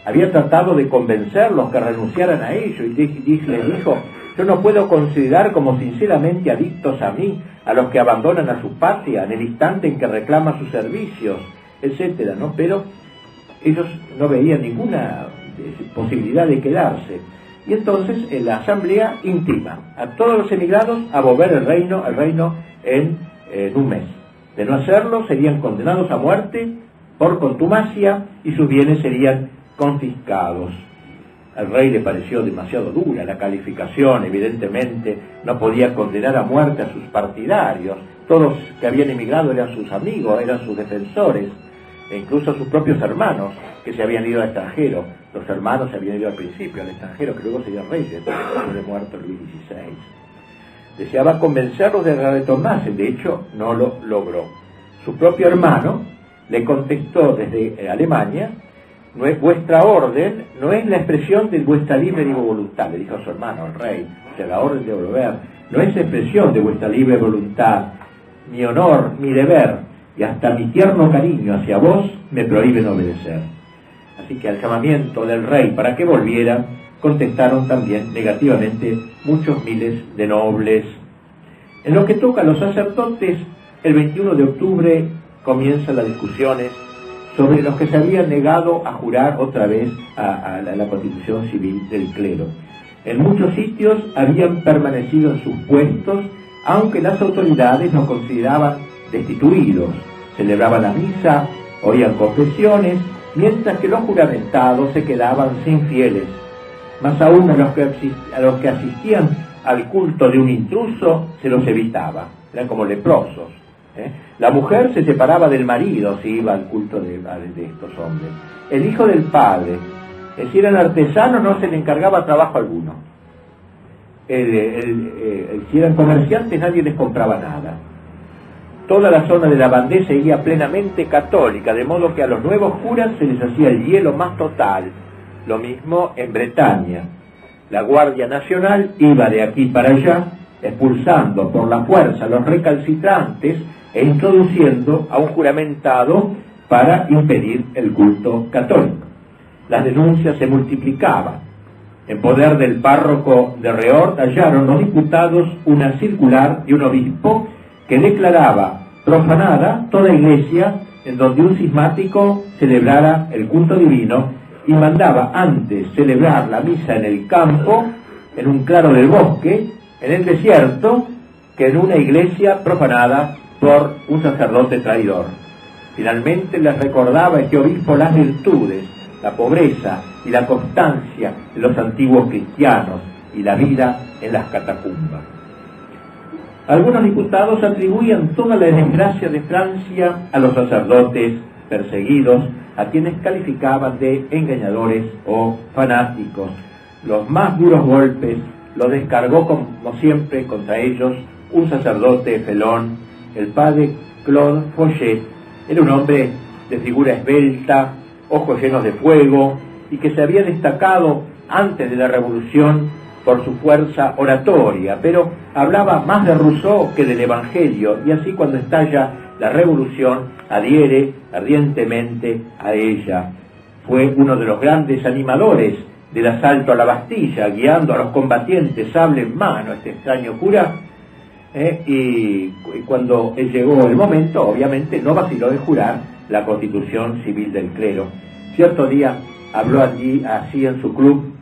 había tratado de convencerlos que renunciaran a ello y les dijo: yo no puedo considerar como sinceramente adictos a mí a los que abandonan a su patria en el instante en que reclaman sus servicios, etcétera, ¿no? Pero ellos no veían ninguna posibilidad de quedarse. Y entonces en la asamblea intima a todos los emigrados a volver el reino en un mes. De no hacerlo serían condenados a muerte por contumacia y sus bienes serían confiscados. Al rey le pareció demasiado dura la calificación, evidentemente no podía condenar a muerte a sus partidarios. Todos que habían emigrado eran sus amigos, eran sus defensores, e incluso sus propios hermanos que se habían ido al extranjero. Los hermanos se habían ido al principio al extranjero, que luego serían reyes después de muerto Luis XVI. Deseaba convencerlos de retornarse, de hecho no lo logró. Su propio hermano le contestó desde Alemania: vuestra orden no es la expresión de vuestra libre voluntad, le dijo a su hermano, el rey, o sea, la orden de volver, no es expresión de vuestra libre voluntad. Mi honor, mi deber y hasta mi tierno cariño hacia vos me prohíben obedecer. Así que al llamamiento del rey para que volviera, contestaron también negativamente muchos miles de nobles. En lo que toca a los sacerdotes, el 21 de octubre comienzan las discusiones sobre los que se habían negado a jurar otra vez a la constitución civil del clero. En muchos sitios habían permanecido en sus puestos, aunque las autoridades los consideraban destituidos. Celebraban la misa, oían confesiones, mientras que los juramentados se quedaban sin fieles. Más aún a los que asistían al culto de un intruso se los evitaba. eran como leprosos. La mujer se separaba del marido si iba al culto de estos hombres. El hijo del padre, si eran artesanos, no se le encargaba trabajo alguno. Si eran comerciantes, nadie les compraba nada. Toda la zona de la Vendée seguía plenamente católica, de modo que a los nuevos curas se les hacía el hielo más total. Lo mismo en Bretaña. La Guardia Nacional iba de aquí para allá, expulsando por la fuerza a los recalcitrantes e introduciendo a un juramentado para impedir el culto católico. Las denuncias se multiplicaban. En poder del párroco de Reord hallaron los diputados una circular de un obispo que declaraba profanada toda iglesia en donde un cismático celebrara el culto divino y mandaba antes celebrar la misa en el campo, en un claro del bosque, en el desierto, que en una iglesia profanada por un sacerdote traidor. Finalmente les recordaba este obispo las virtudes, la pobreza y la constancia de los antiguos cristianos y la vida en las catacumbas. Algunos diputados atribuían toda la desgracia de Francia a los sacerdotes perseguidos, a quienes calificaban de engañadores o fanáticos. Los más duros golpes los descargó, como siempre, contra ellos un sacerdote felón, el padre Claude Fauchet. Era un hombre de figura esbelta, ojos llenos de fuego, y que se había destacado antes de la Revolución por su fuerza oratoria, pero hablaba más de Rousseau que del Evangelio, y así cuando estalla la Revolución adhiere ardientemente a ella. Fue uno de los grandes animadores del asalto a la Bastilla, guiando a los combatientes sable en mano, este extraño cura, y cuando llegó el momento, obviamente no vaciló en jurar la Constitución Civil del Clero. Cierto día habló allí, así en su club: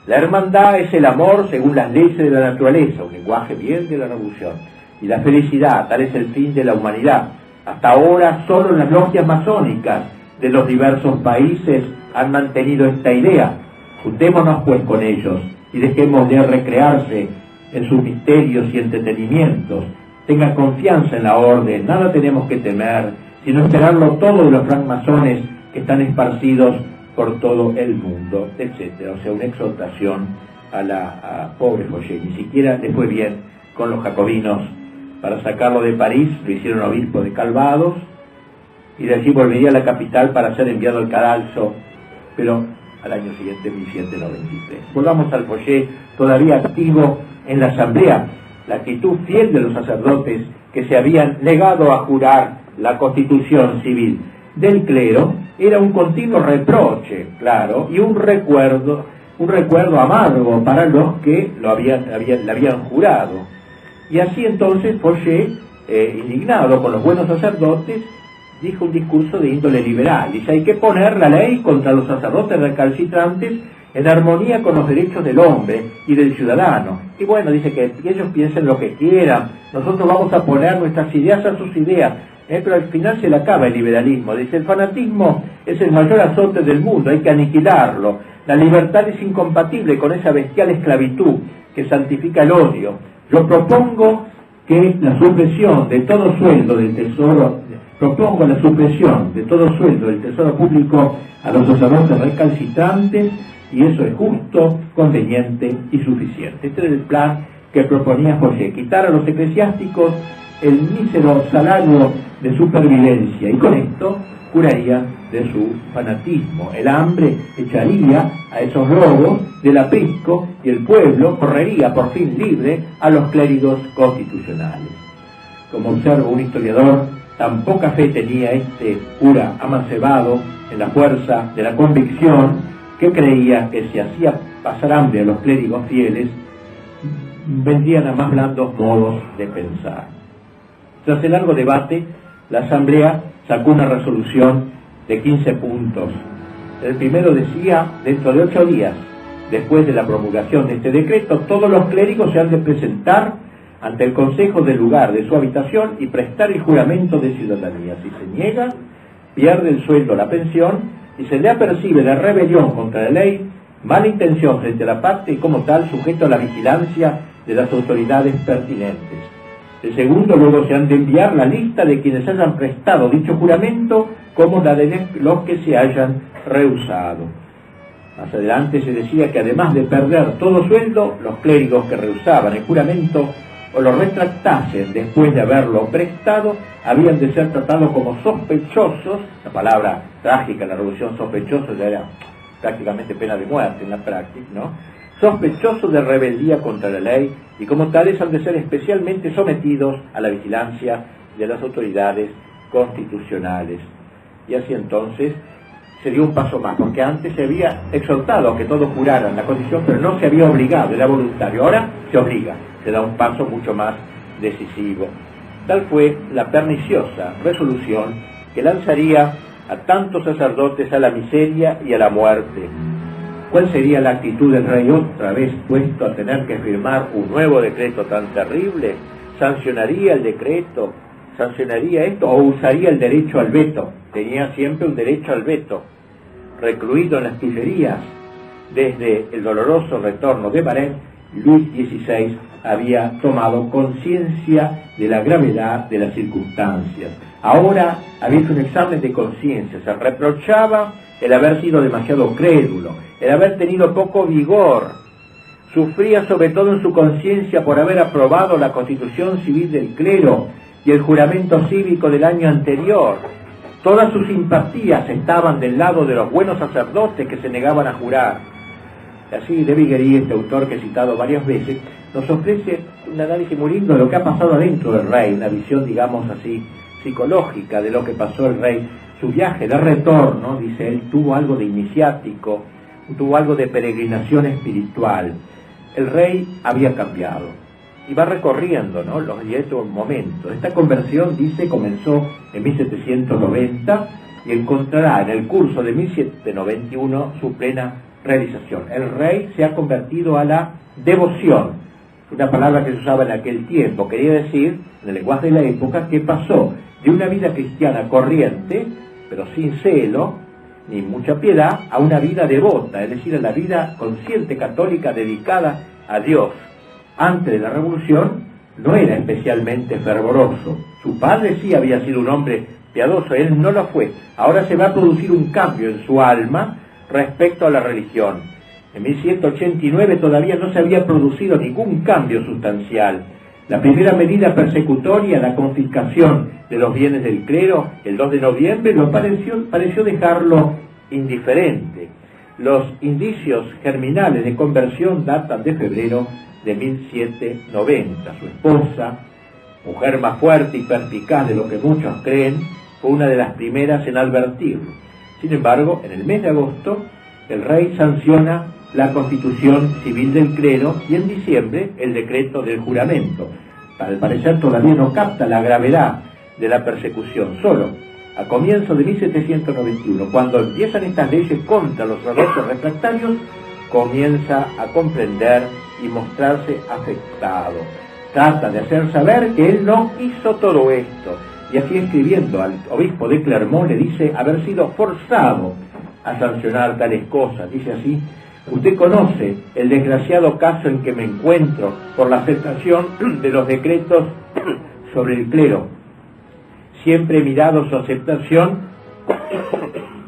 la hermandad es el amor según las leyes de la naturaleza, un lenguaje bien de la Revolución, y la felicidad, tal es el fin de la humanidad. Hasta ahora solo las logias masónicas de los diversos países han mantenido esta idea. Juntémonos pues con ellos y dejemos de recrearse en sus misterios y entretenimientos. Tengan confianza en la orden, nada tenemos que temer, sino esperarlo todo de los francmasones que están esparcidos por todo el mundo, etcétera. O sea, una exhortación a pobre Fauchet. Ni siquiera le fue bien con los jacobinos. Para sacarlo de París lo hicieron obispo de Calvados, y de allí volvería a la capital para ser enviado al cadalso, pero al año siguiente, 1793. Volvamos al Fauchet, todavía activo en la asamblea. La actitud fiel de los sacerdotes que se habían negado a jurar la Constitución Civil del clero era un continuo reproche, claro, y un recuerdo amargo para los que le habían jurado. Y así entonces Fauchet, indignado con los buenos sacerdotes, dijo un discurso de índole liberal. Dice: hay que poner la ley contra los sacerdotes recalcitrantes en armonía con los derechos del hombre y del ciudadano. Y bueno, dice que ellos piensen lo que quieran, nosotros vamos a poner nuestras ideas a sus ideas, pero al final se le acaba el liberalismo. Dice: el fanatismo es el mayor azote del mundo, hay que aniquilarlo. La libertad es incompatible con esa bestial esclavitud que santifica el odio. Yo propongo que la supresión de todo sueldo del tesoro, público a los sacerdotes recalcitrantes, y eso es justo, conveniente y suficiente. Este era el plan que proponía Fauchet: quitar a los eclesiásticos el mísero salario de supervivencia, y con esto curaría de su fanatismo. El hambre echaría a esos lobos del aprisco y el pueblo correría por fin libre a los clérigos constitucionales. Como observa un historiador, tan poca fe tenía este cura amancebado en la fuerza de la convicción, que creía que si hacía pasar hambre a los clérigos fieles, vendrían a más blandos modos de pensar. Tras el largo debate, la Asamblea sacó una resolución de 15 puntos. El primero decía: dentro de 8 días, después de la promulgación de este decreto, todos los clérigos se han de presentar ante el consejo del lugar de su habitación y prestar el juramento de ciudadanía. Si se niega, pierde el sueldo, la pensión, y se le apercibe de rebelión contra la ley, mala intención frente a la patria y como tal sujeto a la vigilancia de las autoridades pertinentes. El segundo, luego se han de enviar la lista de quienes hayan prestado dicho juramento, como la de los que se hayan rehusado. Más adelante se decía que además de perder todo sueldo, los clérigos que rehusaban el juramento o lo retractasen después de haberlo prestado, habían de ser tratados como sospechosos. La palabra trágica en la Revolución, sospechoso, ya era prácticamente pena de muerte en la práctica, ¿no? Sospechosos de rebeldía contra la ley, y como tales han de ser especialmente sometidos a la vigilancia de las autoridades constitucionales. Y así entonces se dio un paso más, porque antes se había exhortado a que todos juraran la condición, pero no se había obligado, era voluntario. Ahora se obliga, se da un paso mucho más decisivo. Tal fue la perniciosa resolución que lanzaría a tantos sacerdotes a la miseria y a la muerte. ¿Cuál sería la actitud del rey otra vez puesto a tener que firmar un nuevo decreto tan terrible? ¿Sancionaría el decreto? ¿Sancionaría esto o usaría el derecho al veto? Tenía siempre un derecho al veto. Recluido en las Tullerías, desde el doloroso retorno de Varenne, Luis XVI había tomado conciencia de la gravedad de las circunstancias. Ahora había hecho un examen de conciencia, se reprochaba el haber sido demasiado crédulo, el haber tenido poco vigor. Sufría sobre todo en su conciencia por haber aprobado la Constitución Civil del Clero y el juramento cívico del año anterior. Todas sus simpatías estaban del lado de los buenos sacerdotes que se negaban a jurar. Así, de Viguerie, este autor que he citado varias veces, nos ofrece un análisis muy lindo de lo que ha pasado adentro del rey, una visión, digamos así, psicológica de lo que pasó el rey. Su viaje de retorno, dice él, tuvo algo de iniciático, tuvo algo de peregrinación espiritual. El rey había cambiado y va recorriendo, ¿no?, los distintos momentos. Esta conversión, dice, comenzó en 1790 y encontrará en el curso de 1791 su plena realización. El rey se ha convertido a la devoción, una palabra que se usaba en aquel tiempo, quería decir, en el lenguaje de la época, que pasó de una vida cristiana corriente, pero sin celo ni mucha piedad, a una vida devota, es decir, a la vida consciente católica dedicada a Dios. Antes de la Revolución no era especialmente fervoroso. Su padre sí había sido un hombre piadoso, él no lo fue. Ahora se va a producir un cambio en su alma respecto a la religión. En 1189 todavía no se había producido ningún cambio sustancial. La primera medida persecutoria, la confiscación de los bienes del clero, el 2 de noviembre, pareció dejarlo indiferente. Los indicios germinales de conversión datan de febrero de 1790. Su esposa, mujer más fuerte y perspicaz de lo que muchos creen, fue una de las primeras en advertirlo. Sin embargo, en el mes de agosto, el rey sanciona la Constitución Civil del Clero y en diciembre el decreto del juramento. Al parecer todavía no capta la gravedad de la persecución. Solo a comienzos de 1791, cuando empiezan estas leyes contra los sacerdotes refractarios, comienza a comprender y mostrarse afectado. Trata de hacer saber que él no hizo todo esto. Y así, escribiendo al obispo de Clermont, le dice haber sido forzado a sancionar tales cosas. Dice así: usted conoce el desgraciado caso en que me encuentro por la aceptación de los decretos sobre el clero. Siempre he mirado su aceptación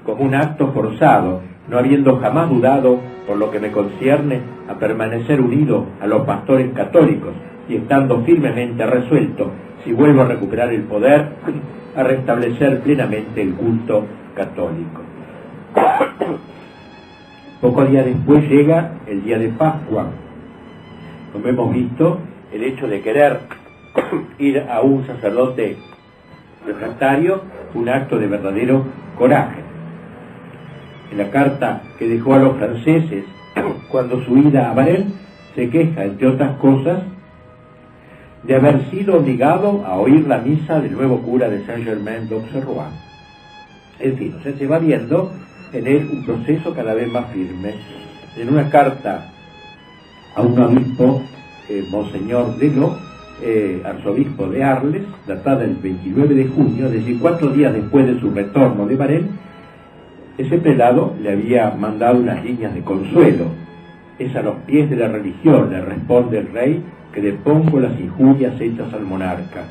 como un acto forzado, no habiendo jamás dudado, por lo que me concierne, a permanecer unido a los pastores católicos y estando firmemente resuelto, si vuelvo a recuperar el poder, a restablecer plenamente el culto católico. Pocos días después llega el día de Pascua. Como hemos visto, el hecho de querer ir a un sacerdote refractario fue un acto de verdadero coraje. En la carta que dejó a los franceses cuando su ida a Varenne, se queja, entre otras cosas, de haber sido obligado a oír la misa del nuevo cura de Saint-Germain-d'Auxerrois. En fin, o sea, se va viendo en él un proceso cada vez más firme. En una carta a un obispo, Monseñor Delot, arzobispo de Arles, datada el 29 de junio, es decir, 4 días después de su retorno de Varenne, ese prelado le había mandado unas líneas de consuelo. Es a los pies de la religión, le responde el rey, que depongo las injurias hechas al monarca.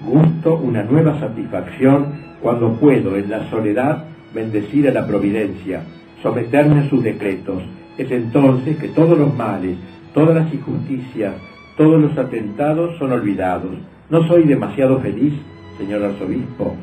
Gusto una nueva satisfacción cuando puedo, en la soledad, bendecir a la providencia, someterme a sus decretos. Es entonces que todos los males, todas las injusticias, todos los atentados son olvidados. ¿No soy demasiado feliz, señor arzobispo?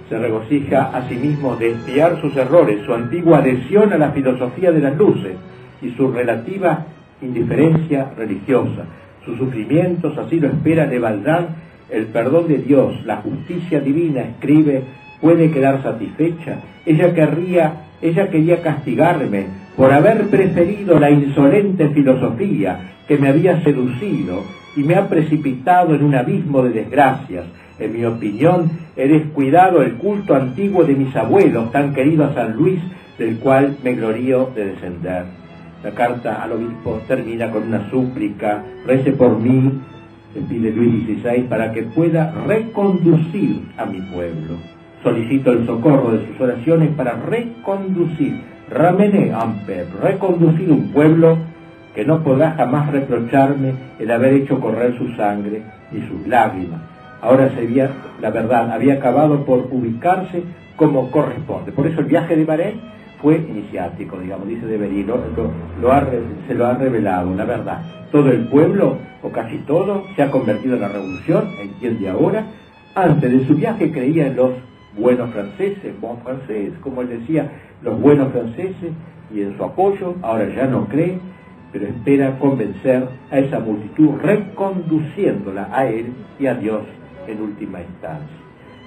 Se regocija a sí mismo de expiar sus errores, su antigua adhesión a la filosofía de las luces y su relativa indiferencia religiosa. Sus sufrimientos, así lo espera, le valdrán el perdón de Dios. La justicia divina, escribe, puede quedar satisfecha. Ella quería castigarme por haber preferido la insolente filosofía que me había seducido y me ha precipitado en un abismo de desgracias. En mi opinión, he descuidado el culto antiguo de mis abuelos, tan querido a San Luis, del cual me glorío de descender. La carta al obispo termina con una súplica: rece por mí, le pide Luis XVI, para que pueda reconducir a mi pueblo. Solicito el socorro de sus oraciones para reconducir, ramener un peuple, reconducir un pueblo que no podrá jamás reprocharme el haber hecho correr su sangre y sus lágrimas. Ahora la verdad había acabado por ubicarse como corresponde. Por eso el viaje de Bahrein fue iniciático, digamos, dice de Berí, se lo ha revelado, la verdad. Todo el pueblo, o casi todo, se ha convertido en la revolución, entiende ahora. Antes de su viaje creía en los buenos franceses, bon francés, como él decía, los buenos franceses, y en su apoyo. Ahora ya no cree, pero espera convencer a esa multitud, reconduciéndola a él y a Dios en última instancia.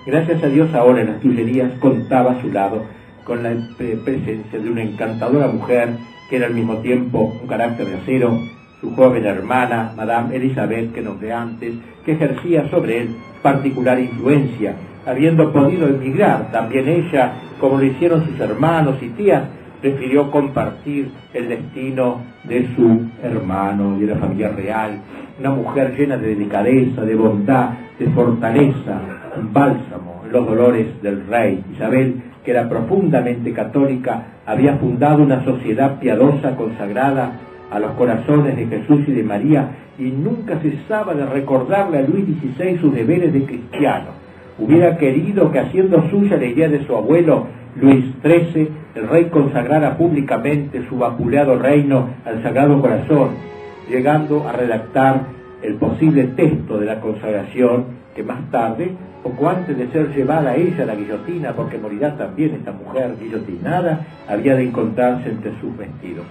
Gracias a Dios, ahora en las Tullerías contaba a su lado con la presencia de una encantadora mujer que era al mismo tiempo un carácter de acero, su joven hermana, Madame Elisabeth, que nombré antes, que ejercía sobre él particular influencia, habiendo podido emigrar también ella, como lo hicieron sus hermanos y tías, prefirió compartir el destino de su hermano y de la familia real. Una mujer llena de delicadeza, de bondad, de fortaleza, un bálsamo en los dolores del rey. Isabel, que era profundamente católica, había fundado una sociedad piadosa consagrada a los corazones de Jesús y de María, y nunca cesaba de recordarle a Luis XVI sus deberes de cristiano. Hubiera querido que, haciendo suya la idea de su abuelo Luis XIII, el rey consagrara públicamente su vapuleado reino al Sagrado Corazón, llegando a redactar el posible texto de la consagración que más tarde, poco antes de ser llevada ella a la guillotina, porque morirá también esta mujer guillotinada, había de encontrarse entre sus vestidos.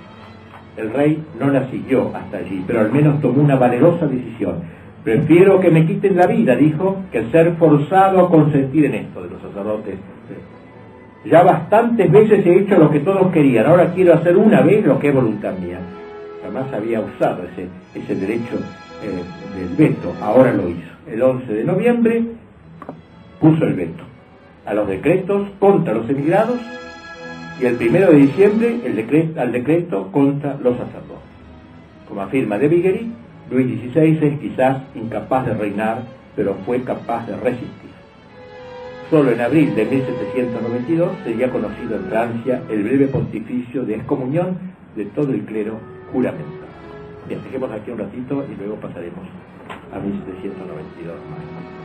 El rey no la siguió hasta allí, pero al menos tomó una valerosa decisión. Prefiero que me quiten la vida, dijo, que ser forzado a consentir en esto de los sacerdotes. Ya bastantes veces he hecho lo que todos querían, ahora quiero hacer una vez lo que es voluntad mía. Jamás había usado ese derecho del veto, ahora lo hizo. El 11 de noviembre puso el veto a los decretos contra los emigrados y el 1 de diciembre al decreto contra los sacerdotes. Como afirma de Viguerie, Luis XVI es quizás incapaz de reinar, pero fue capaz de resistir. Solo en abril de 1792 sería conocido en Francia el breve pontificio de excomunión de todo el clero juramentado. Bien, dejemos aquí un ratito y luego pasaremos a 1792 más.